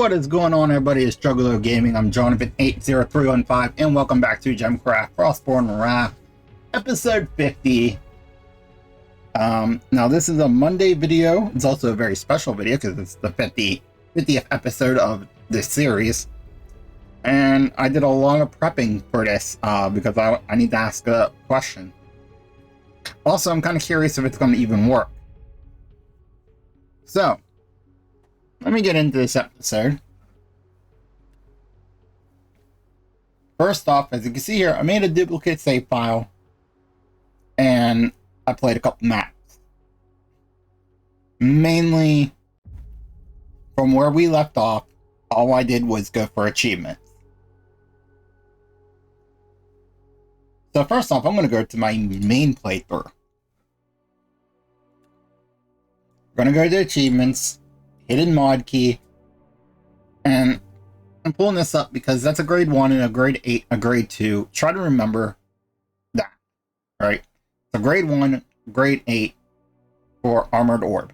What is going on, everybody? It's Juggalo Gaming. I'm Jonathan80315, and welcome back to GemCraft Frostborn Wrath, episode 50. Now this is a Monday video. It's also a very special video because it's the 50th episode of this series. And I did a lot of prepping for this because I need to ask a question. Also, I'm kind of curious if it's going to even work. So, let me get into this episode. First off, as you can see here, I made a duplicate save file and I played a couple maps. Mainly from where we left off, all I did was go for achievements. So first off, I'm going to go to my main playthrough. I'm going to go to achievements, hidden mod key, and I'm pulling this up because that's a grade 1 and a grade 8, a grade 2. Try to remember that, right? So grade 1, grade 8 for Armored Orb.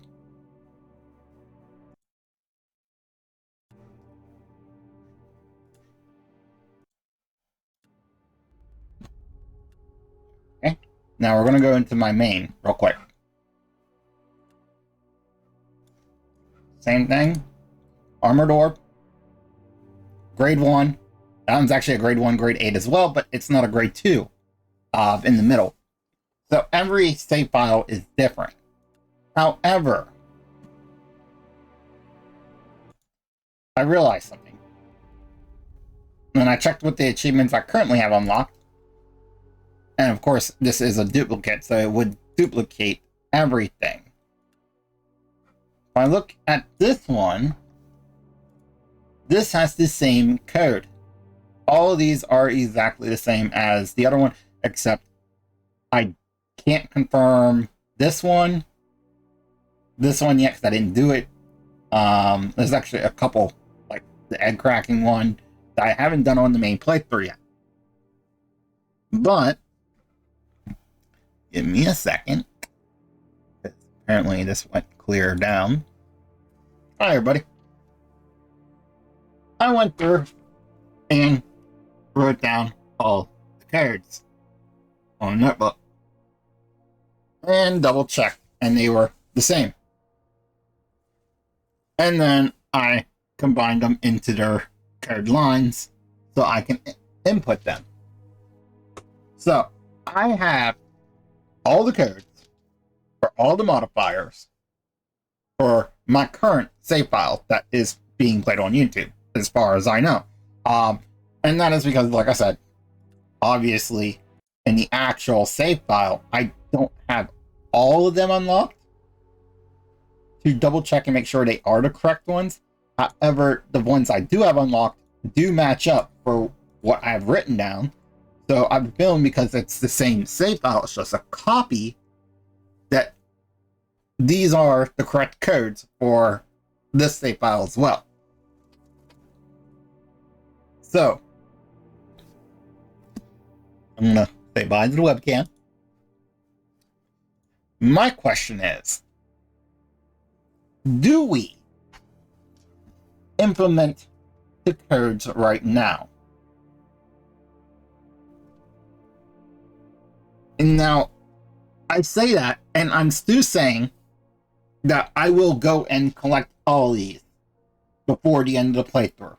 Okay, now we're going to go into my main real quick. Same thing, Armored Orb, grade 1. That one's actually a grade 1, grade 8 as well, but it's not a grade 2 in the middle. So every save file is different. However, I realized something. When I checked what the achievements I currently have unlocked, and of course this is a duplicate, so it would duplicate everything. If I look at this one, this has the same code. All of these are exactly the same as the other one, except I can't confirm this one yet because I didn't do it. There's actually a couple, like the egg cracking one, that I haven't done on the main playthrough yet. But give me a second. Apparently this went clear down. Hi everybody. I went through and wrote down all the codes on a notebook and double checked, and they were the same. And then I combined them into their code lines so I can input them. So I have all the codes for all the modifiers for my current save file that is being played on YouTube, as far as I know. And that is because, like I said, obviously in the actual save file, I don't have all of them unlocked to double check and make sure they are the correct ones. However, the ones I do have unlocked do match up for what I've written down. So I'm feeling, because it's the same save file, it's just a copy, that these are the correct codes for this save file as well. So I'm gonna say bye to the webcam. My question is, do we implement the codes right now? And now I say that, and I'm still saying that I will go and collect all these before the end of the playthrough.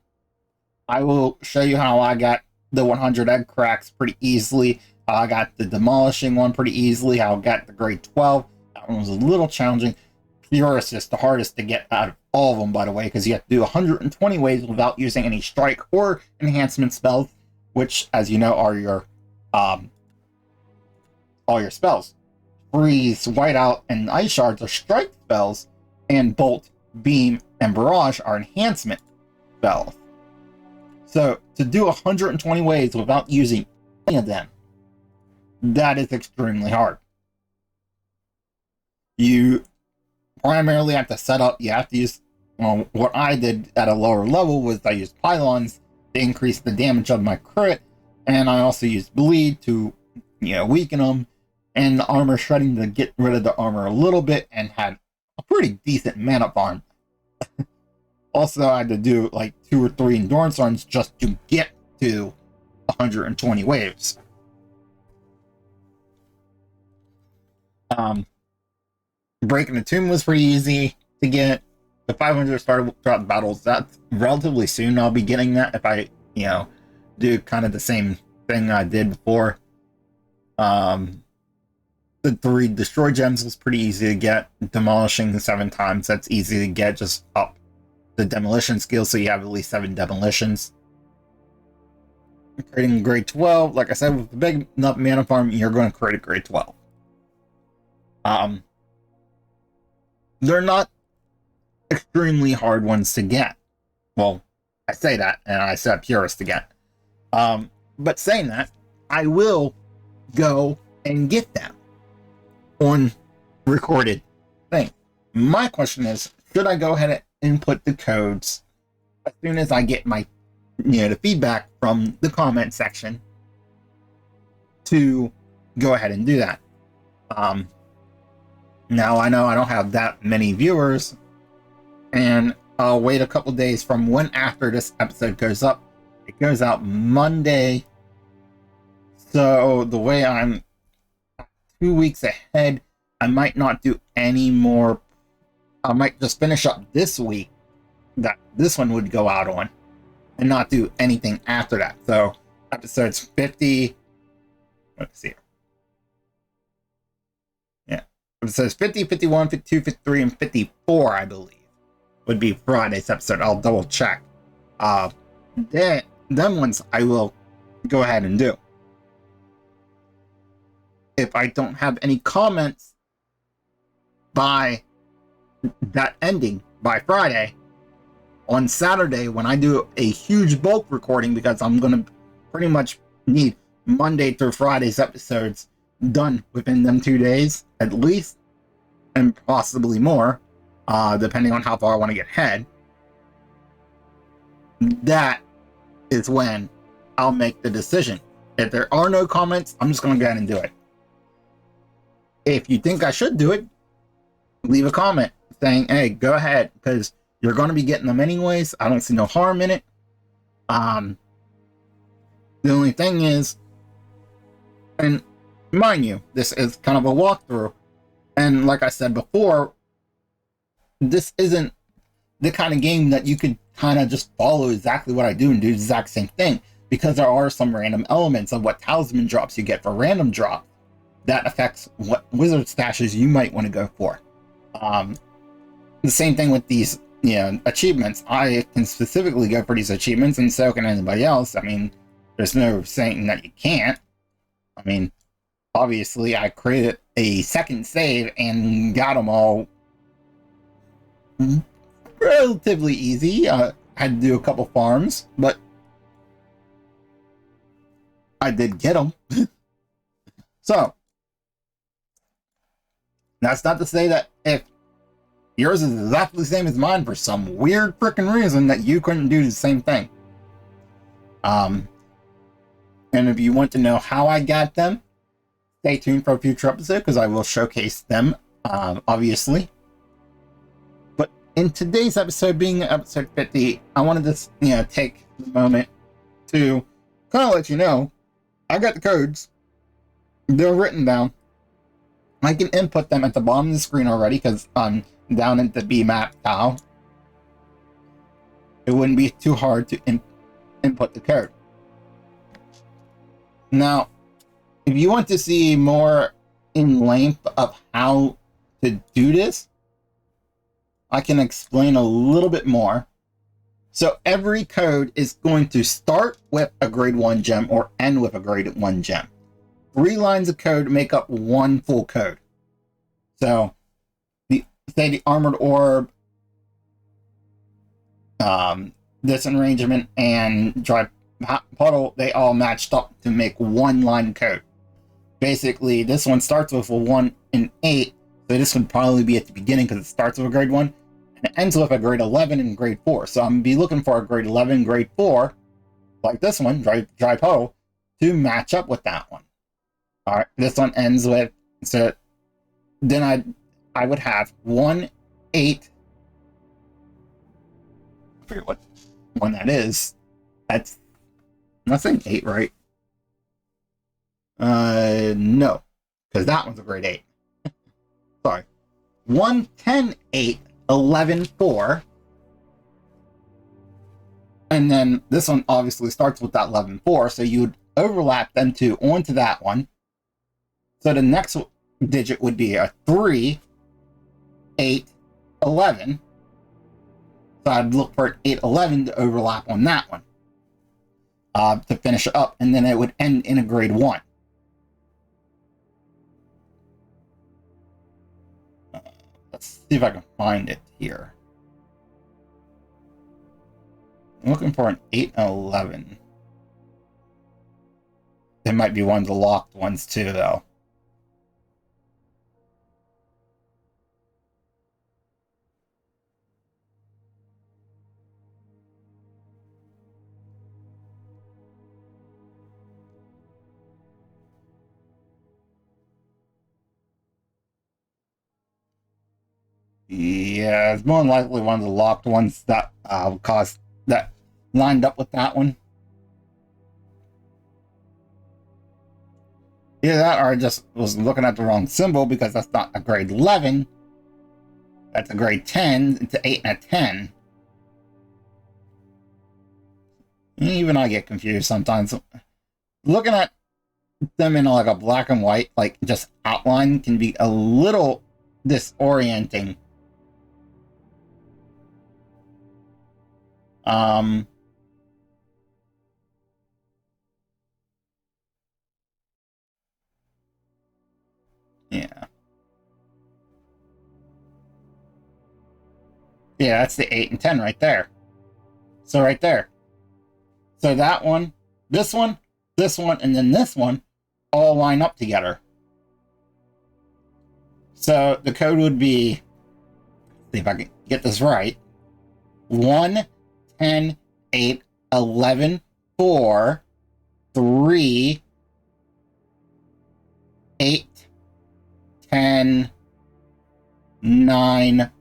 I will show you how I got the 100 egg cracks pretty easily, how I got the demolishing one pretty easily, how I got the grade 12. That one was a little challenging. Pure is just the hardest to get out of all of them, by the way, because you have to do 120 ways without using any strike or enhancement spells, which, as you know, are your all your spells. Freeze, Whiteout, and Ice Shards are strike spells, and Bolt, Beam, and Barrage are enhancement spells. So to do 120 ways without using any of them, that is extremely hard. You primarily have to set up, you have to use, well, what I did at a lower level was I used pylons to increase the damage of my crit, and I also used bleed to, weaken them, and the armor shredding to get rid of the armor a little bit, and had a pretty decent mana farm. Also, I had to do like 2 or 3 endurance runs just to get to 120 waves. Breaking the tomb was pretty easy to get. The 500 started throughout the battles. That's relatively soon. I'll be getting that if I, do kind of the same thing I did before. The 3 destroy gems was pretty easy to get. Demolishing 7 times, that's easy to get. Just up the demolition skill so you have at least 7 demolitions. Creating grade 12, like I said, with the big enough mana farm, you're going to create a grade 12. They're not extremely hard ones to get. Well, I say that, and I said purest to get. But saying that, I will go and get them on recorded thing. My question is, should I go ahead and input the codes as soon as I get my, the feedback from the comment section to go ahead and do that? Now, I know I don't have that many viewers, and I'll wait a couple days from when after this episode goes up. It goes out Monday. So the way I'm 2 weeks ahead, I might not do any more. I might just finish up this week that this one would go out on and not do anything after that. So episodes 50. Let's see here. Yeah. It says 50, 51, 52, 53, and 54, I believe, would be Friday's episode. I'll double check. Them ones I will go ahead and do. If I don't have any comments by that ending by Friday, on Saturday when I do a huge bulk recording, because I'm going to pretty much need Monday through Friday's episodes done within them 2 days at least, and possibly more, depending on how far I want to get ahead. That is when I'll make the decision. If there are no comments, I'm just going to go ahead and do it. If you think I should do it, leave a comment saying, hey, go ahead, because you're going to be getting them anyways. I don't see no harm in it. The only thing is, and mind you, this is kind of a walkthrough, and like I said before, this isn't the kind of game that you could kind of just follow exactly what I do and do the exact same thing, because there are some random elements of what talisman drops you get for random drop that affects what wizard stashes you might want to go for. The same thing with these, achievements. I can specifically go for these achievements, and so can anybody else. I mean, there's no saying that you can't. I mean, obviously, I created a second save and got them all relatively easy. I had to do a couple farms, but I did get them. So, that's not to say that if yours is exactly the same as mine for some weird freaking reason that you couldn't do the same thing. And if you want to know how I got them, stay tuned for a future episode, because I will showcase them, obviously. But in today's episode, being episode 50, I wanted to, take the moment to kind of let you know, I got the codes. They're written down. I can input them at the bottom of the screen already, because I'm down at the B map tile. It wouldn't be too hard to input the code. Now, if you want to see more in length of how to do this, I can explain a little bit more. So every code is going to start with a grade 1 gem or end with a grade 1 gem. 3 lines of code make up 1 full code. So, say the Armored Orb, Disarrangement, and Dry Puddle, they all matched up to make 1 line of code. Basically, this one starts with a 1 and 8, so this would probably be at the beginning because it starts with a grade 1, and it ends with a grade 11 and grade 4. So I'm going to be looking for a grade 11, grade 4, like this one, Dry Puddle, to match up with that one. Alright, this one ends with, so then I would have 1, 8, forget what one that is. That's, I'm not saying 8, right? No, because that one's a grade 8. Sorry. 1, 10, 8, 11, 4. And then this one obviously starts with that 11, 4, so you would overlap them two onto that one. So the next digit would be a 3, 8, 11. So I'd look for an 8, 11 to overlap on that one to finish it up, and then it would end in a grade 1. Let's see if I can find it here. I'm looking for an 8 and 11. It might be one of the locked ones too, though. Yeah, it's more than likely one of the locked ones that caused that lined up with that one. Either that, or I just was looking at the wrong symbol because that's not a grade 11. That's a grade 10. It's an 8 and a 10. Even I get confused sometimes. Looking at them in like a black and white, like just outline, can be a little disorienting. Yeah. Yeah, that's the 8 and 10 right there. So right there. So that one, this one, and then this one all line up together. So the code would be, see if I can get this right, 1, 10, 8, 11, 4, 3, 8, 10, 9,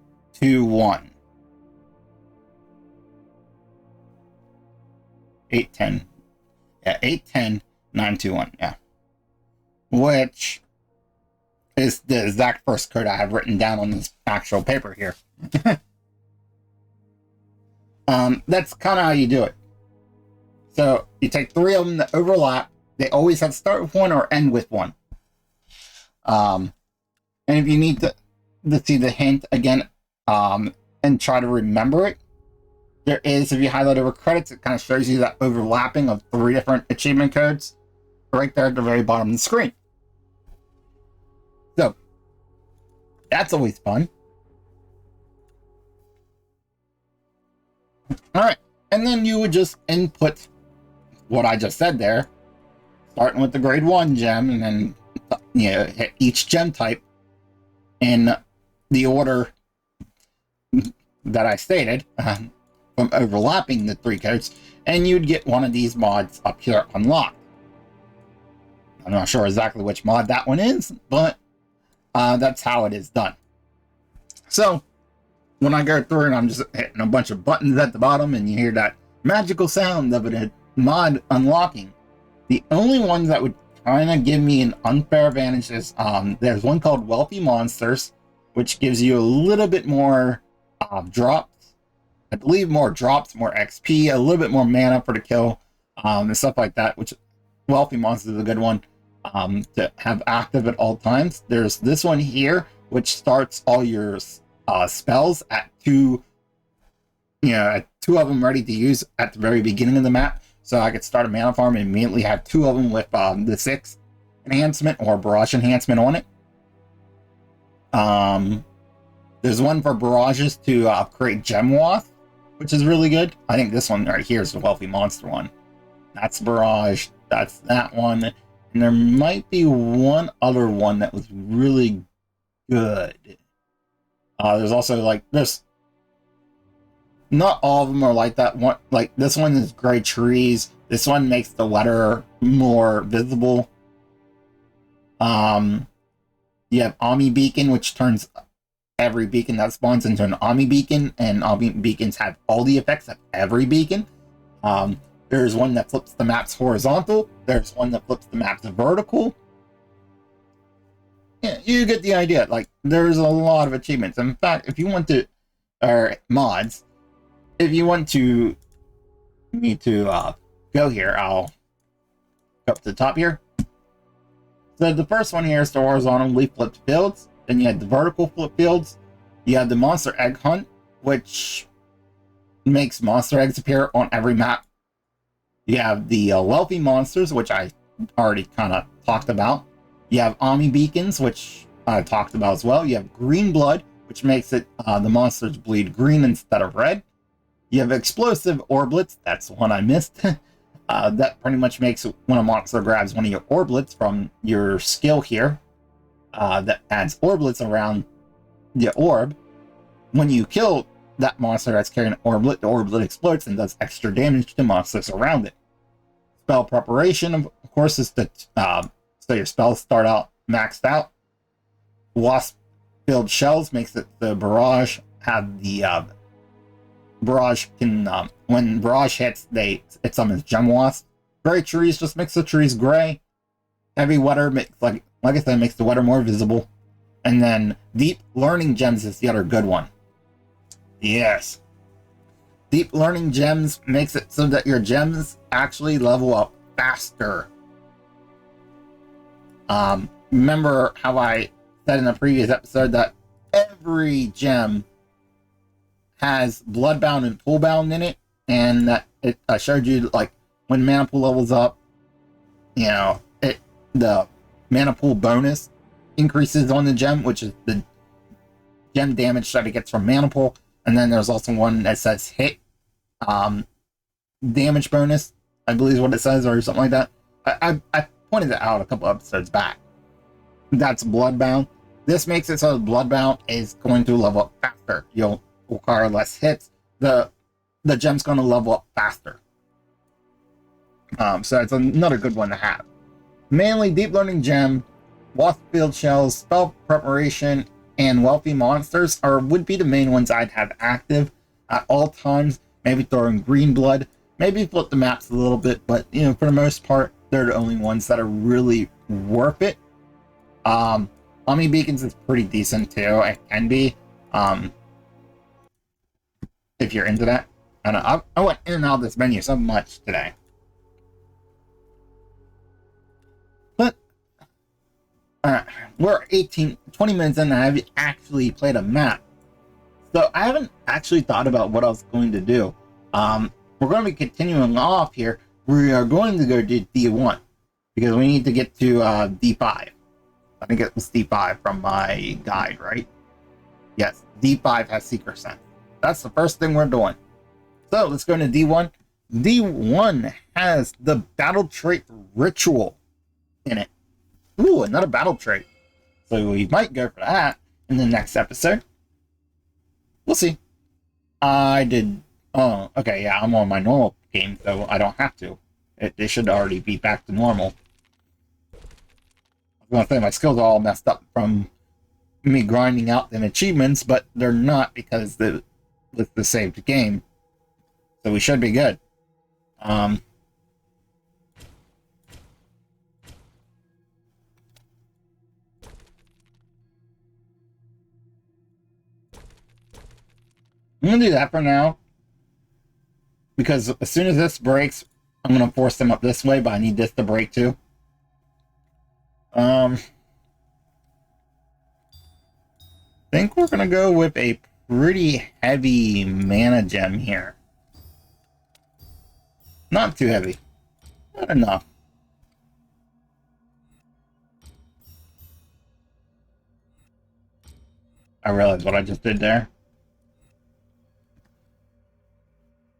2, 1. 8, 10. Yeah, 8, 10, 9, 2, 1. Yeah. Which is the exact first code I have written down on this actual paper here. That's kind of how you do it. So you take 3 of them that overlap. They always have to start with 1 or end with 1. And if you need to see the hint again, and try to remember it, there is, if you highlight over credits, it kind of shows you that overlapping of 3 different achievement codes right there at the very bottom of the screen. So that's always fun. All right, and then you would just input what I just said there, starting with the grade 1 gem, and then hit each gem type in the order that I stated, from overlapping the 3 codes, and you'd get one of these mods up here unlocked. I'm not sure exactly which mod that one is, but that's how it is done. So when I go through and I'm just hitting a bunch of buttons at the bottom and you hear that magical sound of a mod unlocking, the only ones that would kind of give me an unfair advantage is there's one called Wealthy Monsters, which gives you a little bit more drops. I believe more drops, more XP, a little bit more mana for the kill, and stuff like that, which Wealthy Monsters is a good one to have active at all times. There's this one here, which starts all your spells at 2, 2 of them ready to use at the very beginning of the map. So I could start a mana farm and immediately have 2 of them with the 6 enhancement or barrage enhancement on it. There's one for barrages to create Gem Wrath, which is really good. I think this one right here is the Wealthy Monster one. That's barrage. That's that one. And there might be one other one that was really good. There's also there's not all of them are like that one. Like this one is gray trees. This one makes the letter more visible. You have Ami Beacon, which turns every beacon that spawns into an Omni beacon, and Omni beacons have all the effects of every beacon. There's one that flips the maps horizontal. There's one that flips the maps vertical. Yeah, you get the idea. Like, there's a lot of achievements. In fact, if you want to, or mods, if you want to, need to go here, I'll go up to the top here. So the first one here is the horizontally flipped fields. Then you have the vertical flip fields. You have the monster egg hunt, which makes monster eggs appear on every map. You have the wealthy monsters, which I already kind of talked about. You have Omni beacons, which I talked about as well. You have green blood, which makes it the monsters bleed green instead of red. You have explosive orblets. That's the one I missed. That pretty much makes when a monster grabs one of your orblets from your skill here, that adds orblets around the orb. When you kill that monster that's carrying an orblet, the orblet explodes and does extra damage to monsters around it. Spell preparation, of course, is the so your spells start out maxed out. Wasp-filled shells makes it the barrage have the barrage can when barrage hits, it summons gem wasp. Gray trees just makes the trees gray. Heavy weather makes like I said, makes the weather more visible. And then deep learning gems is the other good one. Yes. Deep learning gems makes it so that your gems actually level up faster. Remember how I said in a previous episode that every gem has bloodbound and poolbound in it, and that I showed you like when mana pool levels up, you know, the mana pool bonus increases on the gem, which is the gem damage that it gets from mana pool. And then there's also one that says hit damage bonus, I believe is what it says, or something like that. I pointed that out a couple episodes back. That's bloodbound. This makes it so bloodbound is going to level up faster. You'll require less hits. The gem's going to level up faster. So it's another good one to have. Mainly deep learning gem, wasp field shells, spell preparation, and wealthy monsters would be the main ones I'd have active at all times. Maybe throw in green blood, maybe flip the maps a little bit, but you know, for the most part, they're the only ones that are really worth it. Omni beacons is pretty decent too. It can be, if you're into that. I don't know. I went in and out of this menu so much today. But we're 20 minutes in and I haven't actually played a map. So I haven't actually thought about what I was going to do. We're going to be continuing off here. We are going to go to D1 because we need to get to D5. I think it was D5 from my guide, right? Yes, D5 has Seeker Sense. That's the first thing we're doing. So let's go into D1. D1 has the battle trait ritual in it. Ooh, another battle trait. So we might go for that in the next episode. We'll see. Oh, okay, yeah, I'm on my normal game, so I don't have to. It should already be back to normal. I was going to say my skills are all messed up from me grinding out them achievements, but they're not because it's the saved game. So we should be good. I'm going to do that for now. Because as soon as this breaks, I'm going to force them up this way, but I need this to break too. I think we're going to go with a pretty heavy mana gem here. Not too heavy. Not enough. I realized what I just did there.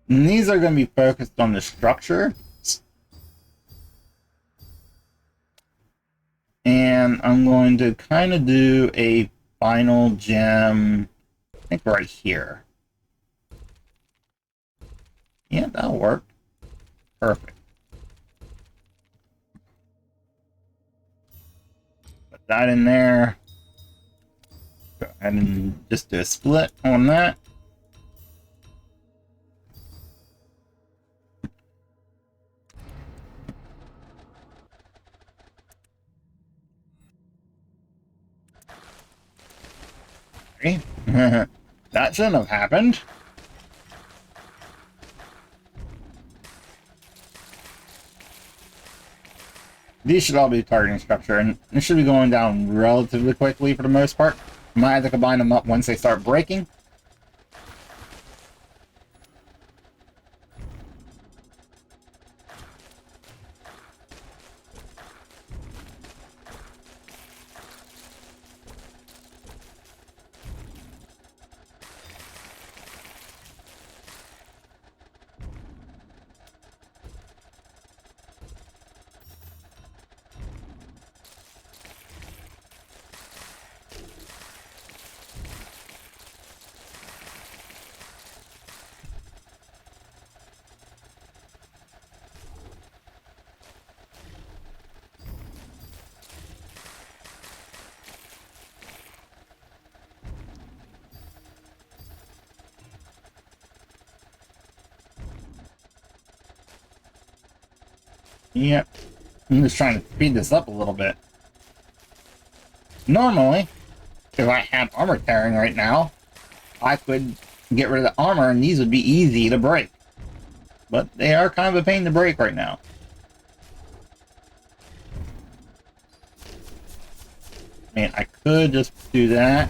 And these are going to be focused on the structure. And I'm going to kind of do a final gem, I think right here. Yeah, that'll work. Perfect. Put that in there. Okay. ahead and just do a split on that. Okay. That shouldn't have happened. These should all be targeting structure, and this should be going down relatively quickly for the most part. Might have to combine them up once they start breaking. Yep. I'm just trying to speed this up a little bit. Normally, if I had armor tearing right now, I could get rid of the armor and these would be easy to break. But they are kind of a pain to break right now. I mean, I could just do that.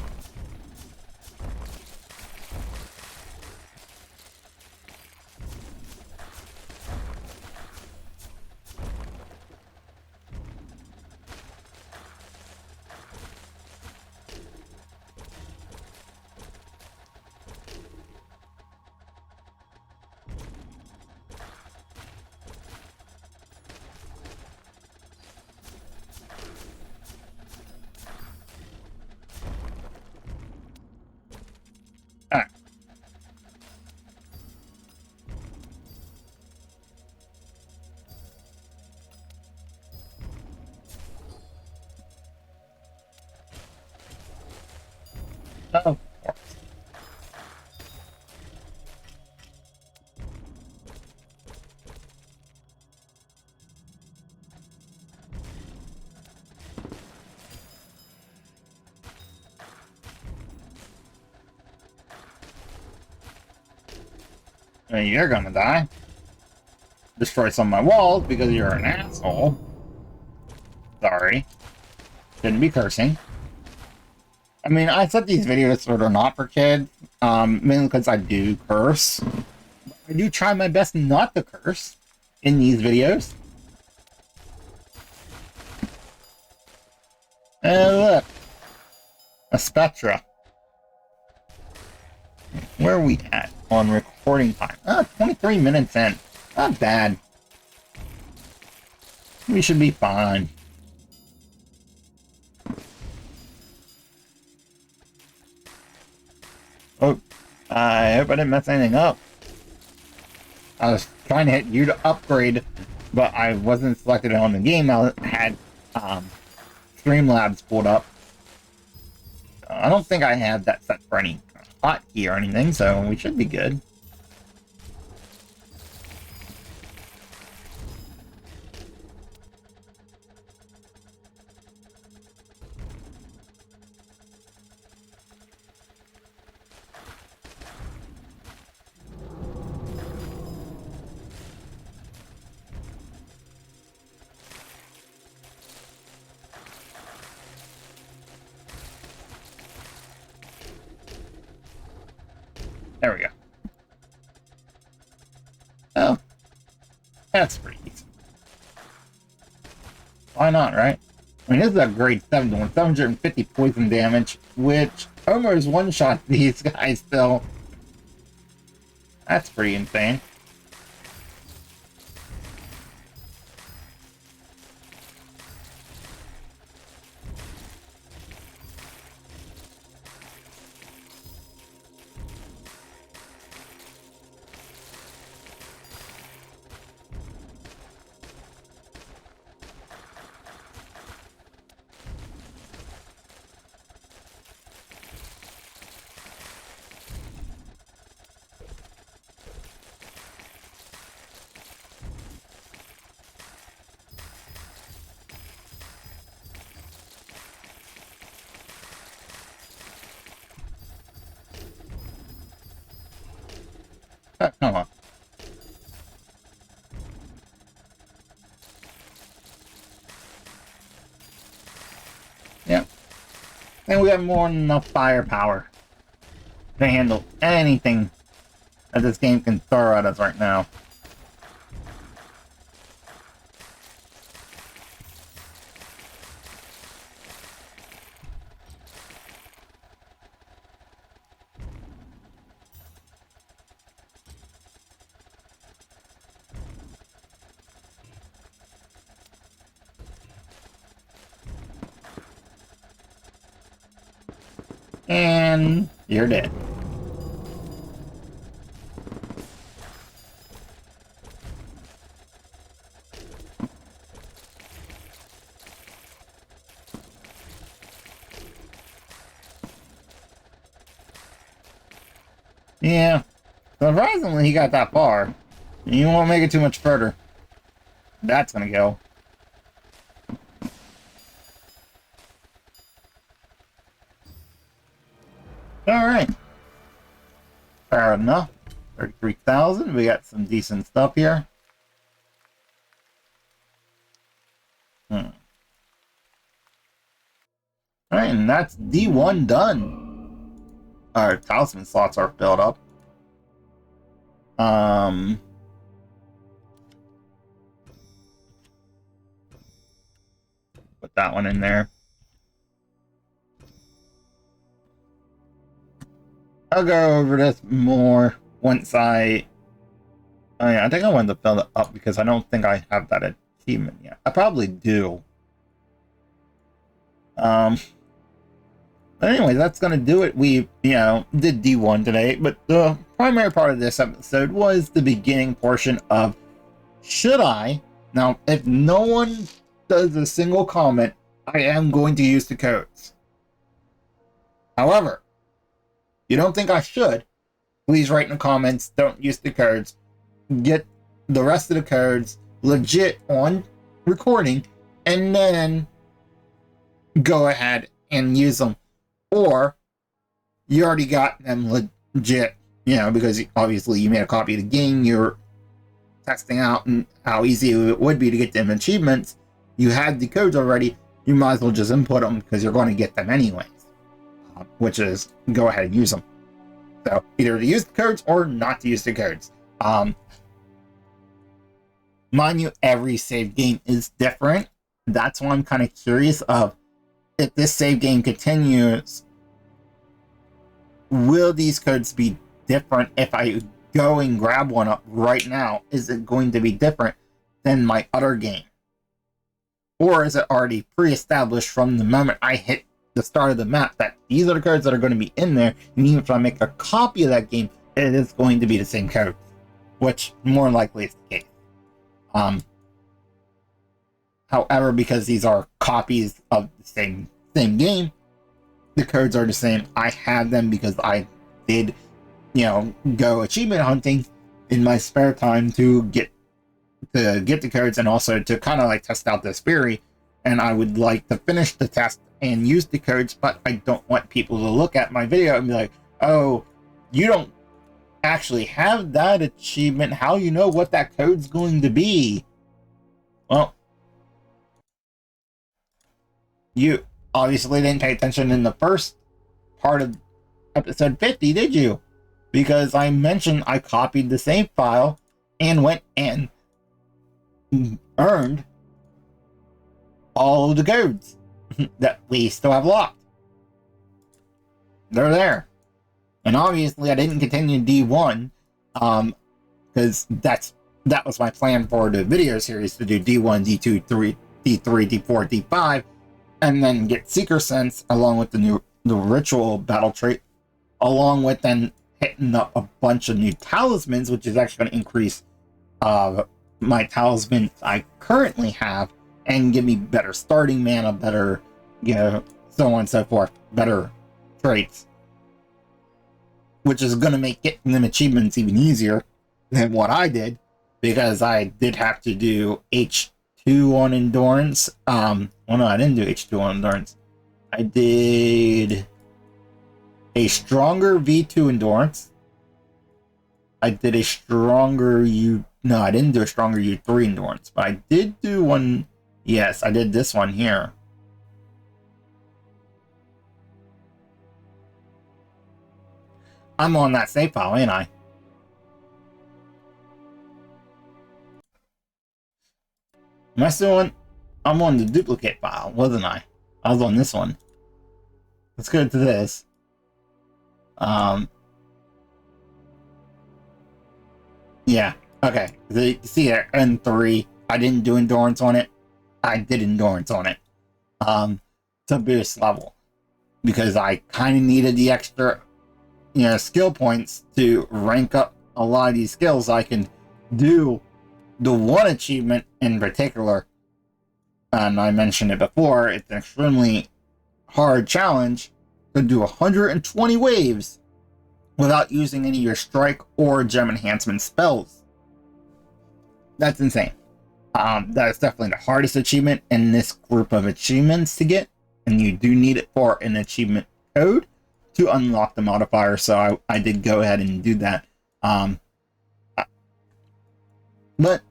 Alright. Of course. I mean, you're gonna die. Destroy some of my walls because you're an asshole. Sorry. Shouldn't be cursing. I mean, I set these videos so they're not for kids, mainly because I do curse. I do try my best not to curse in these videos. And look, a Spectra. Where are we at on recording time? 23 minutes in. Not bad. We should be fine. Oh, I hope I didn't mess anything up. I was trying to hit you to upgrade, but I wasn't selected on the game. I had Streamlabs pulled up. I don't think I have that set for any hotkey or anything, so we should be good. There we go. Oh, that's pretty easy. Why not, right? I mean, this is a grade 7 one, 750 poison damage, which almost one-shot these guys still. That's pretty insane. Oh, come on. Yep. And we have more than enough firepower to handle anything that this game can throw at us right now. And you're dead. Yeah. Surprisingly, he got that far. You won't make it too much further. That's gonna go. Alright. Fair enough. 33,000. We got some decent stuff here. Alright, and that's D1 done. Our talisman slots are filled up. Put that one in there. I'll go over this more once I think I wanted to fill it up because I don't think I have that achievement yet. I probably do. But anyway, that's gonna do it. We, did D1 today, but the primary part of this episode was the beginning portion of should I? Now, if no one does a single comment, I am going to use the codes. However, you don't think I should, please write in the comments, don't use the codes. Get the rest of the codes legit on recording, and then go ahead and use them. Or you already got them legit, because obviously you made a copy of the game, you're testing out and how easy it would be to get them achievements. You had the codes already, you might as well just input them because you're going to get them anyways. Which is, go ahead and use them. So, either to use the codes or not to use the codes. Mind you, every save game is different. That's why I'm kind of curious of, if this save game continues, will these codes be different if I go and grab one up right now? Is it going to be different than my other game? Or is it already pre-established from the moment I hit the start of the map that these are the codes that are going to be in there, and even if I make a copy of that game, it is going to be the same code, which more likely is the case. However, because these are copies of the same game, the codes are the same. I have them because I did, go achievement hunting in my spare time to get the codes, and also to kind of like test out this theory. And I would like to finish the test and use the codes, but I don't want people to look at my video and be like, oh, you don't actually have that achievement. How you know what that code's going to be? Well, you obviously didn't pay attention in the first part of episode 50, did you? Because I mentioned I copied the save file and went and earned all of the codes that we still have locked. They're there. And obviously I didn't continue D1 because that was my plan for the video series, to do D1, D2, D3, D4, D5, and then get Seeker Sense along with the ritual battle trait, along with then hitting up a bunch of new talismans, which is actually going to increase my talismans I currently have and give me better starting mana, better, so on and so forth, better traits, which is going to make getting them achievements even easier than what I did, because I did have to do H2 on endurance. Well, no, I didn't do H2 on endurance. I did a stronger V2 endurance, I did a stronger no, I didn't do a stronger U3 endurance, but I did do one. Yes, I did this one here. I'm on that save file, ain't I? Am I still on? I'm on the duplicate file, wasn't I? I was on this one. Let's go to this. Yeah, okay. You see there, N3. I didn't do endurance on it. I did endurance on it. To boost level. Because I kind of needed the extra, skill points to rank up a lot of these skills. I can do the one achievement in particular. And I mentioned it before, it's an extremely hard challenge to do 120 waves without using any of your strike or gem enhancement spells. That's insane. That is definitely the hardest achievement in this group of achievements to get, and you do need it for an achievement code to unlock the modifier, so I did go ahead and do that. But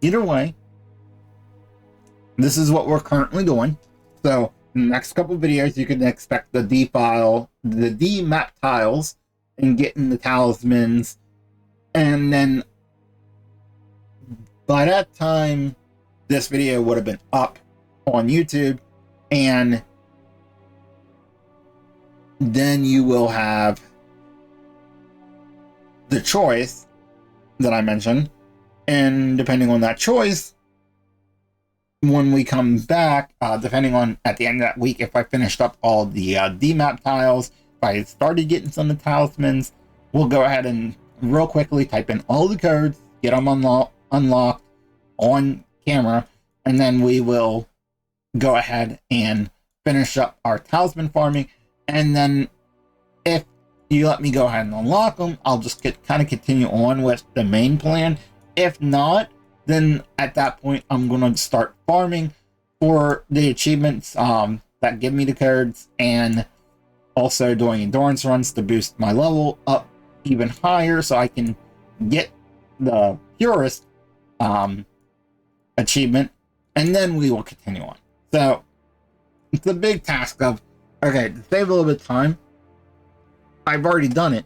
either way, this is what we're currently doing. So in the next couple videos, you can expect the D map tiles, and getting the talismans, and then by that time, this video would have been up on YouTube, and then you will have the choice that I mentioned, and depending on that choice, when we come back, depending on at the end of that week, if I finished up all the D-map tiles, if I started getting some of the talismans, we'll go ahead and real quickly type in all the codes, get them unlocked on camera, and then we will go ahead and finish up our talisman farming. And then if you let me go ahead and unlock them, I'll just kind of continue on with the main plan. If not, then at that point, I'm going to start farming for the achievements that give me the codes, and also doing endurance runs to boost my level up even higher so I can get the purest achievement, and then we will continue on. So it's a big task of, okay, to save a little bit of time, I've already done it,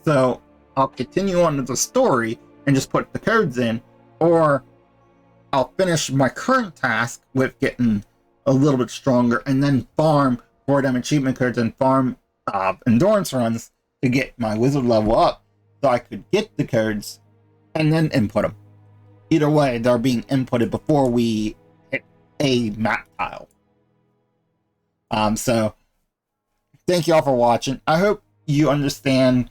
so I'll continue on with the story and just put the codes in, or I'll finish my current task with getting a little bit stronger and then farm for them achievement codes and farm endurance runs to get my wizard level up so I could get the codes and then input them. Either way, they're being inputted before we hit a map tile. So thank you all for watching. I hope you understand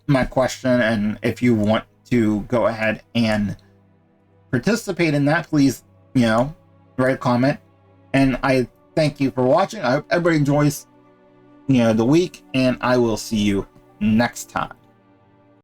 my question, and if you want to go ahead and participate in that, please, write a comment. And I thank you for watching. I hope everybody enjoys, the week, and I will see you next time.